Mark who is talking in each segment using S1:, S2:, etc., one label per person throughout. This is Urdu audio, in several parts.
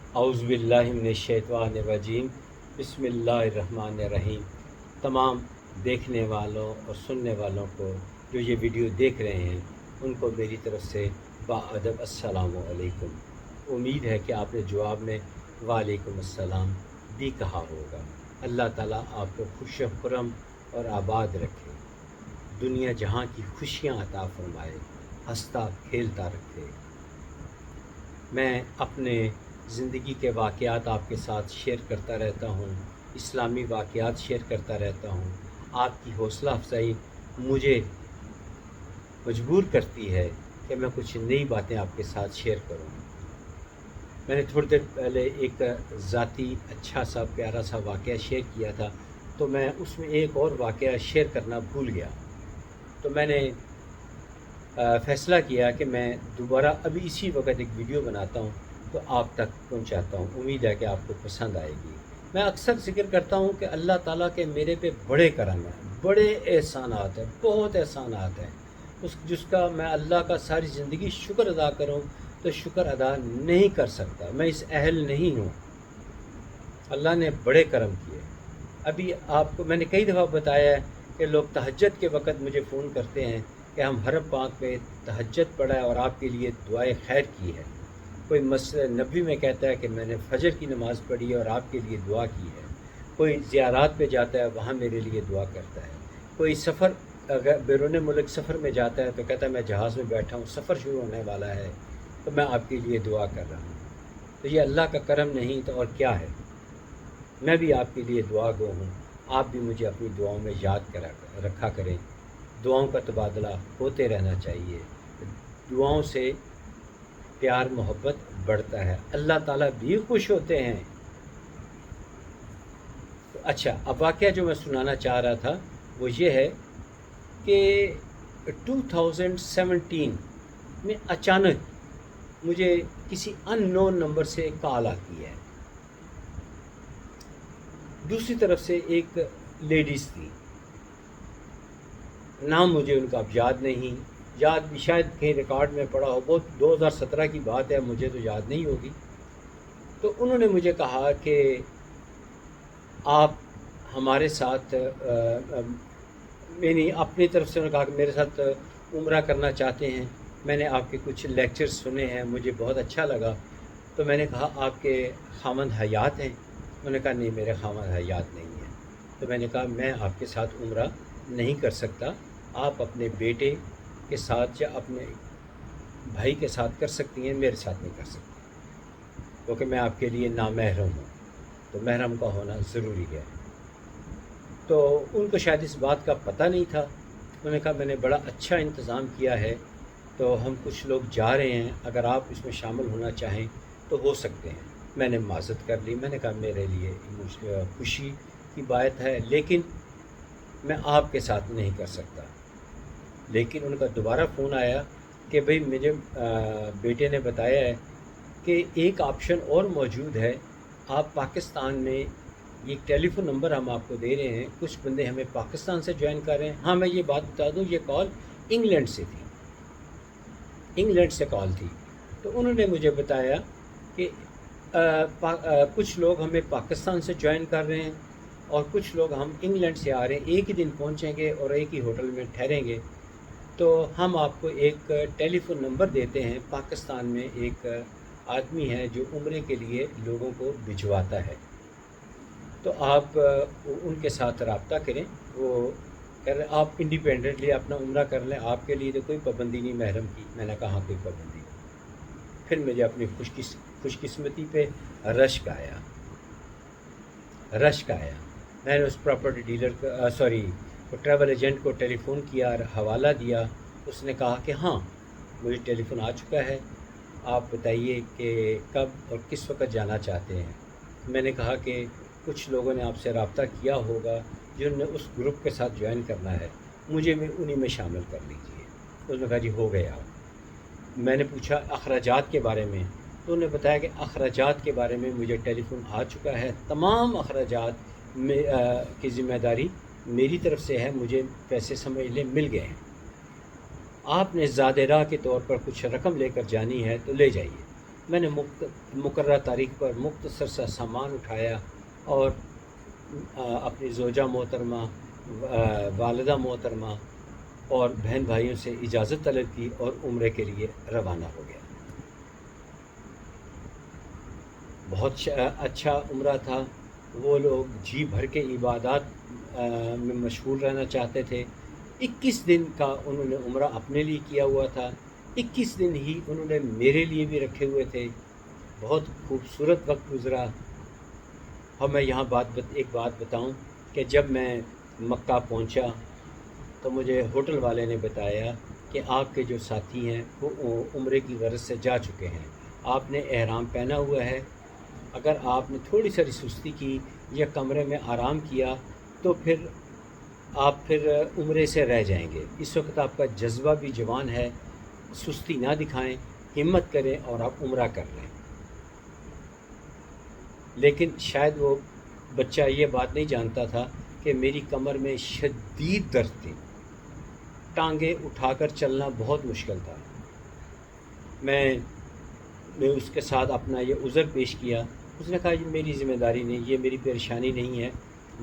S1: اعوذ باللہ من الشیطان الرجیم، بسم اللہ الرحمن الرحیم۔ تمام دیکھنے والوں اور سننے والوں کو جو یہ ویڈیو دیکھ رہے ہیں ان کو میری طرف سے باادب السلام علیکم۔ امید ہے کہ آپ نے جواب میں وعلیکم السلام بھی کہا ہوگا۔ اللہ تعالیٰ آپ کو خوش و خرم اور آباد رکھے، دنیا جہاں کی خوشیاں عطا فرمائے، ہنستا کھیلتا رکھے۔ میں اپنے زندگی کے واقعات آپ کے ساتھ شیئر کرتا رہتا ہوں، اسلامی واقعات شیئر کرتا رہتا ہوں۔ آپ کی حوصلہ افزائی مجھے مجبور کرتی ہے کہ میں کچھ نئی باتیں آپ کے ساتھ شیئر کروں۔ میں نے تھوڑی دیر پہلے ایک ذاتی اچھا سا پیارا سا واقعہ شیئر کیا تھا، تو میں اس میں ایک اور واقعہ شیئر کرنا بھول گیا، تو میں نے فیصلہ کیا کہ میں دوبارہ ابھی اسی وقت ایک ویڈیو بناتا ہوں تو آپ تک پہنچاتا ہوں۔ امید ہے کہ آپ کو پسند آئے گی۔ میں اکثر ذکر کرتا ہوں کہ اللہ تعالیٰ کے میرے پہ بڑے کرم ہیں، بڑے احسانات ہیں، بہت احسانات ہیں، جس کا میں اللہ کا ساری زندگی شکر ادا کروں تو شکر ادا نہیں کر سکتا، میں اس اہل نہیں ہوں۔ اللہ نے بڑے کرم کیے۔ ابھی آپ کو میں نے کئی دفعہ بتایا ہے کہ لوگ تہجد کے وقت مجھے فون کرتے ہیں کہ ہم حرم پاک میں تہجد پڑھا ہے اور آپ کے لیے دعائے خیر کی ہے۔ کوئی مسجد نبوی میں کہتا ہے کہ میں نے فجر کی نماز پڑھی ہے اور آپ کے لیے دعا کی ہے۔ کوئی زیارات پہ جاتا ہے، وہاں میرے لیے دعا کرتا ہے۔ کوئی سفر اگر بیرون ملک سفر میں جاتا ہے تو کہتا ہے میں جہاز میں بیٹھا ہوں، سفر شروع ہونے والا ہے تو میں آپ کے لیے دعا کر رہا ہوں۔ تو یہ اللہ کا کرم نہیں تو اور کیا ہے؟ میں بھی آپ کے لیے دعا گو ہوں، آپ بھی مجھے اپنی دعاؤں میں یاد رکھا کریں۔ دعاؤں کا تبادلہ ہوتے رہنا چاہیے، دعاؤں سے پیار محبت بڑھتا ہے، اللہ تعالیٰ بھی خوش ہوتے ہیں۔ تو اچھا، اب واقعہ جو میں سنانا چاہ رہا تھا وہ یہ ہے کہ 2017 میں اچانک مجھے کسی ان نون نمبر سے کال آتی ہے۔ دوسری طرف سے ایک لیڈیز تھی، نام مجھے ان کا اب یاد نہیں، یاد بھی شاید کہیں ریکارڈ میں پڑا ہو، بہت 2017 کی بات ہے، مجھے تو یاد نہیں ہوگی۔ تو انہوں نے مجھے کہا کہ آپ ہمارے ساتھ میں نے اپنی طرف سے انہوں نے کہا کہ میرے ساتھ عمرہ کرنا چاہتے ہیں، میں نے آپ کے کچھ لیکچر سنے ہیں، مجھے بہت اچھا لگا۔ تو میں نے کہا آپ کے خاوند حیات ہیں؟ انہوں نے کہا نہیں، میرے خاوند حیات نہیں ہیں۔ تو میں نے کہا میں آپ کے ساتھ عمرہ نہیں کر سکتا، آپ اپنے بیٹے کے ساتھ یا اپنے بھائی کے ساتھ کر سکتی ہیں، میرے ساتھ نہیں کر سکتی، کیونکہ میں آپ کے لیے نامحرم ہوں، تو محرم کا ہونا ضروری ہے۔ تو ان کو شاید اس بات کا پتہ نہیں تھا۔ انہوں نے کہا میں نے بڑا اچھا انتظام کیا ہے، تو ہم کچھ لوگ جا رہے ہیں، اگر آپ اس میں شامل ہونا چاہیں تو ہو سکتے ہیں۔ میں نے معذرت کر لی، میں نے کہا میرے لیے خوشی کی بات ہے، لیکن میں آپ کے ساتھ نہیں کر سکتا۔ لیکن ان کا دوبارہ فون آیا کہ بھئی مجھے بیٹے نے بتایا ہے کہ ایک آپشن اور موجود ہے، آپ پاکستان میں یہ ٹیلی فون نمبر ہم آپ کو دے رہے ہیں، کچھ بندے ہمیں پاکستان سے جوائن کر رہے ہیں۔ ہاں میں یہ بات بتا دوں، یہ کال انگلینڈ سے تھی، انگلینڈ سے کال تھی۔ تو انہوں نے مجھے بتایا کہ کچھ لوگ ہمیں پاکستان سے جوائن کر رہے ہیں اور کچھ لوگ ہم انگلینڈ سے آ رہے ہیں، ایک ہی دن پہنچیں گے اور ایک ہی ہوٹل میں ٹھہریں گے، تو ہم آپ کو ایک ٹیلی فون نمبر دیتے ہیں، پاکستان میں ایک آدمی ہے جو عمرے کے لیے لوگوں کو بھجواتا ہے، تو آپ ان کے ساتھ رابطہ کریں، وہ کہہ رہے آپ انڈیپینڈنٹلی اپنا عمرہ کر لیں، آپ کے لیے تو کوئی پابندی نہیں محرم کی۔ میں نے کہا کوئی پابندی نہیں۔ پھر مجھے اپنی خوش قسمتی پہ رشک آیا۔ میں نے اس پراپرٹی ڈیلر کو ٹریول ایجنٹ کو ٹیلی فون کیا اور حوالہ دیا۔ اس نے کہا کہ ہاں مجھے ٹیلی فون آ چکا ہے، آپ بتائیے کہ کب اور کس وقت جانا چاہتے ہیں۔ میں نے کہا کہ کچھ لوگوں نے آپ سے رابطہ کیا ہوگا جنہوں نے اس گروپ کے ساتھ جوائن کرنا ہے، مجھے بھی انہی میں شامل کر لیجیے۔ اس نے کہا جی ہو گیا۔ میں نے پوچھا اخراجات کے بارے میں، تو انہوں نے بتایا کہ اخراجات کے بارے میں مجھے ٹیلی فون آ چکا ہے، تمام اخراجات کی ذمہ داری میری طرف سے ہے، مجھے پیسے سمجھ لیں مل گئے ہیں، آپ نے زاد راہ کے طور پر کچھ رقم لے کر جانی ہے تو لے جائیے۔ میں نے مقررہ تاریخ پر مختصر سا سامان اٹھایا اور اپنی زوجہ محترمہ، والدہ محترمہ اور بہن بھائیوں سے اجازت طلب کی اور عمرے کے لیے روانہ ہو گیا۔ بہت اچھا عمرہ تھا۔ وہ لوگ جی بھر کے عبادات میں مشغول رہنا چاہتے تھے۔ 21 دن کا انہوں نے عمرہ اپنے لیے کیا ہوا تھا، 21 دن ہی انہوں نے میرے لیے بھی رکھے ہوئے تھے۔ بہت خوبصورت وقت گزرا۔ اور میں یہاں ایک بات بتاؤں کہ جب میں مکہ پہنچا تو مجھے ہوٹل والے نے بتایا کہ آپ کے جو ساتھی ہیں وہ عمرے کی غرض سے جا چکے ہیں، آپ نے احرام پہنا ہوا ہے، اگر آپ نے تھوڑی سی سستی کی یا کمرے میں آرام کیا تو آپ عمرے سے رہ جائیں گے۔ اس وقت آپ کا جذبہ بھی جوان ہے، سستی نہ دکھائیں، ہمت کریں اور آپ عمرہ کر لیں۔ لیکن شاید وہ بچہ یہ بات نہیں جانتا تھا کہ میری کمر میں شدید درد تھی، ٹانگیں اٹھا کر چلنا بہت مشکل تھا۔ میں اس کے ساتھ اپنا یہ عذر پیش کیا۔ اس نے کہا یہ میری ذمہ داری نہیں، یہ میری پریشانی نہیں ہے۔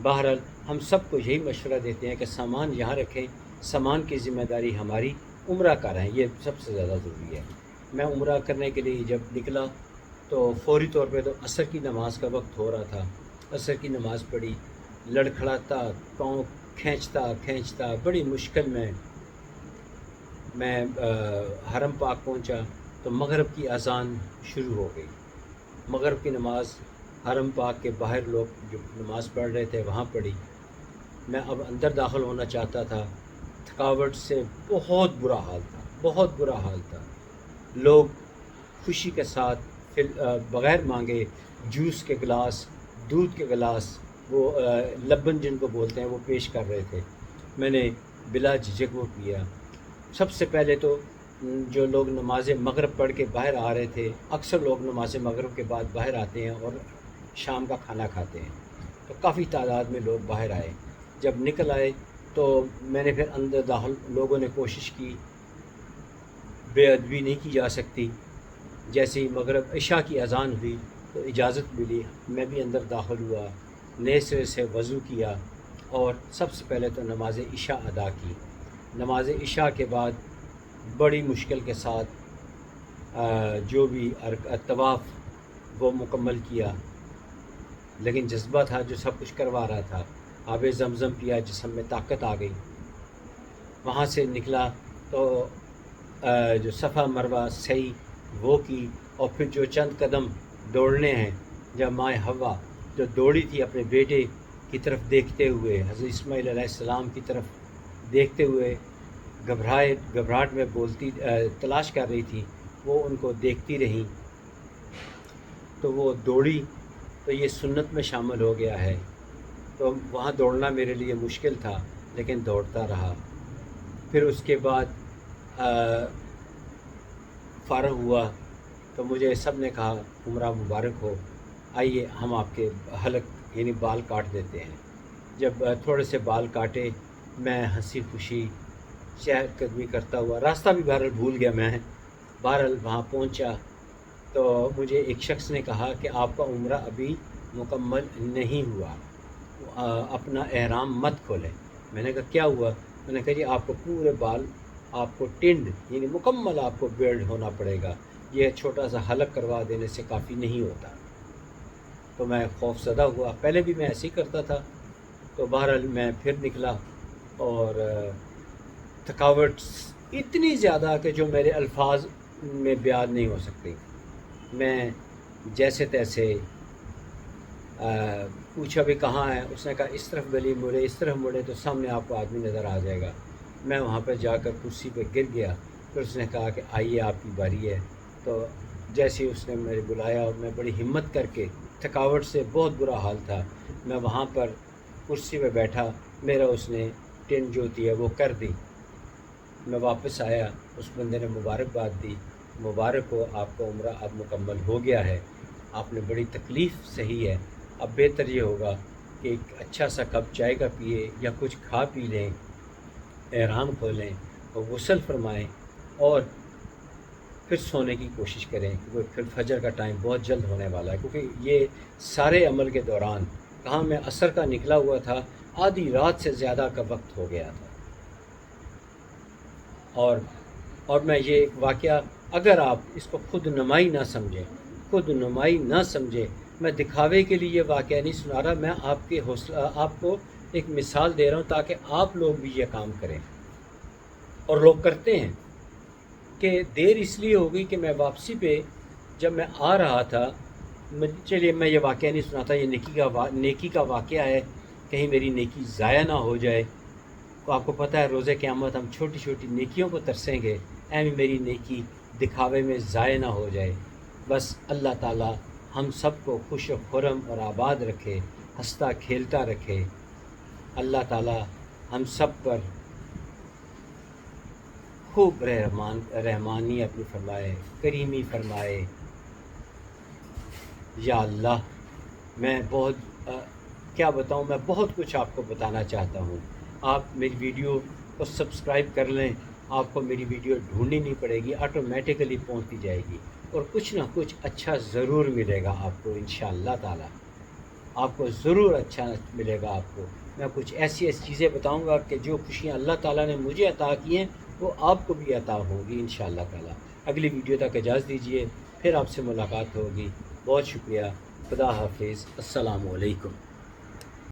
S1: بہرحال ہم سب کو یہی مشورہ دیتے ہیں کہ سامان یہاں رکھیں، سامان کی ذمہ داری ہماری، عمرہ کا رہیں، یہ سب سے زیادہ ضروری ہے۔ میں عمرہ کرنے کے لیے جب نکلا تو فوری طور پہ تو عصر کی نماز کا وقت ہو رہا تھا۔ عصر کی نماز پڑھی، لڑکھڑاتا، پاؤں کھینچتا بڑی مشکل میں حرم پاک پہنچا تو مغرب کی اذان شروع ہو گئی۔ مغرب کی نماز حرم پاک کے باہر لوگ جو نماز پڑھ رہے تھے وہاں پڑھی۔ میں اب اندر داخل ہونا چاہتا تھا، تھکاوٹ سے بہت برا حال تھا۔ لوگ خوشی کے ساتھ بغیر مانگے جوس کے گلاس، دودھ کے گلاس، وہ لبن جن کو بولتے ہیں، وہ پیش کر رہے تھے۔ میں نے بلا جھجک وہ پیا۔ سب سے پہلے تو جو لوگ نماز مغرب پڑھ کے باہر آ رہے تھے، اکثر لوگ نماز مغرب کے بعد باہر آتے ہیں اور شام کا کھانا کھاتے ہیں، تو کافی تعداد میں لوگ باہر آئے۔ جب نکل آئے تو میں نے پھر اندر داخل، لوگوں نے کوشش کی، بے ادبی نہیں کی جا سکتی۔ جیسے ہی مغرب عشاء کی اذان ہوئی تو اجازت ملی، میں بھی اندر داخل ہوا، نئے سرے سے وضو کیا اور سب سے پہلے تو نماز عشاء ادا کی۔ نماز عشاء کے بعد بڑی مشکل کے ساتھ جو بھی طواف وہ مکمل کیا، لیکن جذبہ تھا جو سب کچھ کروا رہا تھا۔ آب زمزم پیا، جسم میں طاقت آ گئی۔ وہاں سے نکلا تو جو صفا مروہ سعی وہ کی، اور پھر جو چند قدم دوڑنے ہیں، جب ماں حوا جو دوڑی تھی اپنے بیٹے کی طرف دیکھتے ہوئے، حضرت اسماعیل علیہ السلام کی طرف دیکھتے ہوئے گھبراہٹ میں بولتی تلاش کر رہی تھی، وہ ان کو دیکھتی رہیں تو وہ دوڑی، تو یہ سنت میں شامل ہو گیا ہے۔ تو وہاں دوڑنا میرے لیے مشکل تھا لیکن دوڑتا رہا۔ پھر اس کے بعد فارغ ہوا تو مجھے سب نے کہا عمرہ مبارک ہو، آئیے ہم آپ کے حلق یعنی بال کاٹ دیتے ہیں۔ جب تھوڑے سے بال کاٹے، میں ہنسی خوشی چہل قدمی کرتا ہوا، راستہ بھی بہرحال بھول گیا میں، بہرحال وہاں پہنچا تو مجھے ایک شخص نے کہا کہ آپ کا عمرہ ابھی مکمل نہیں ہوا، اپنا احرام مت کھولیں۔ میں نے کہا کیا ہوا؟ میں نے کہا جی آپ کو پورے بال، آپ کو ٹنڈ یعنی مکمل آپ کو بیلڈ ہونا پڑے گا، یہ چھوٹا سا حلق کروا دینے سے کافی نہیں ہوتا۔ تو میں خوف زدہ ہوا، پہلے بھی میں ایسے ہی کرتا تھا۔ تو بہرحال میں پھر نکلا اور تھکاوٹ اتنی زیادہ کہ جو میرے الفاظ میں بیان نہیں ہو سکتی۔ میں جیسے تیسے پوچھا بھی کہاں ہے، اس نے کہا اس طرف گلی مڑے، اس طرف مڑے تو سامنے آپ کو آدمی نظر آ جائے گا۔ میں وہاں پہ جا کر کرسی پہ گر گیا، پھر اس نے کہا کہ آئیے آپ کی باری ہے۔ تو جیسے اس نے مجھے بلایا اور میں بڑی ہمت کر کے، تھکاوٹ سے بہت برا حال تھا، میں وہاں پر کرسی پہ بیٹھا، میرا اس نے ٹن جو ہوتی ہے وہ کر دی۔ میں واپس آیا، اس بندے نے مبارکباد دی، مبارک ہو آپ کا عمرہ اب مکمل ہو گیا ہے، آپ نے بڑی تکلیف سہی ہے، اب بہتر یہ ہوگا کہ ایک اچھا سا کپ چائے کا پیے یا کچھ کھا پی لیں، احرام کھولیں اور غسل فرمائیں اور پھر سونے کی کوشش کریں، کیونکہ پھر فجر کا ٹائم بہت جلد ہونے والا ہے، کیونکہ یہ سارے عمل کے دوران کہاں میں عصر کا نکلا ہوا تھا، آدھی رات سے زیادہ کا وقت ہو گیا تھا۔ اور میں یہ ایک واقعہ، اگر آپ اس کو خود نمائی نہ سمجھیں، میں دکھاوے کے لیے یہ واقعہ نہیں سنا رہا، میں آپ کو ایک مثال دے رہا ہوں تاکہ آپ لوگ بھی یہ کام کریں، اور لوگ کرتے ہیں۔ کہ دیر اس لیے ہو گئی کہ میں واپسی پہ جب میں آ رہا تھا، چلیے میں یہ واقعہ نہیں سناتا، یہ نیکی کا واقعہ ہے، کہیں میری نیکی ضائع نہ ہو جائے۔ تو آپ کو پتہ ہے روز قیامت ہم چھوٹی چھوٹی نیکیوں کو ترسیں گے، میری نیکی دکھاوے میں ضائع نہ ہو جائے۔ بس اللہ تعالیٰ ہم سب کو خوش و خرم اور آباد رکھے، ہنستا کھیلتا رکھے۔ اللہ تعالیٰ ہم سب پر خوب رحمانی اپنی فرمائے، کریمی فرمائے۔ یا اللہ، میں کیا بتاؤں، میں بہت کچھ آپ کو بتانا چاہتا ہوں۔ آپ میری ویڈیو کو سبسکرائب کر لیں، آپ کو میری ویڈیو ڈھونڈنی نہیں پڑے گی، آٹومیٹیکلی پہنچتی جائے گی، اور کچھ نہ کچھ اچھا ضرور ملے گا آپ کو انشاءاللہ تعالی۔ آپ کو ضرور اچھا ملے گا۔ آپ کو میں کچھ ایسی چیزیں بتاؤں گا کہ جو خوشیاں اللہ تعالیٰ نے مجھے عطا کی ہیں وہ آپ کو بھی عطا ہوگی انشاءاللہ تعالیٰ۔ اگلی ویڈیو تک اجازت دیجیے، پھر آپ سے ملاقات ہوگی۔ بہت شکریہ، خدا حافظ، السلام علیکم۔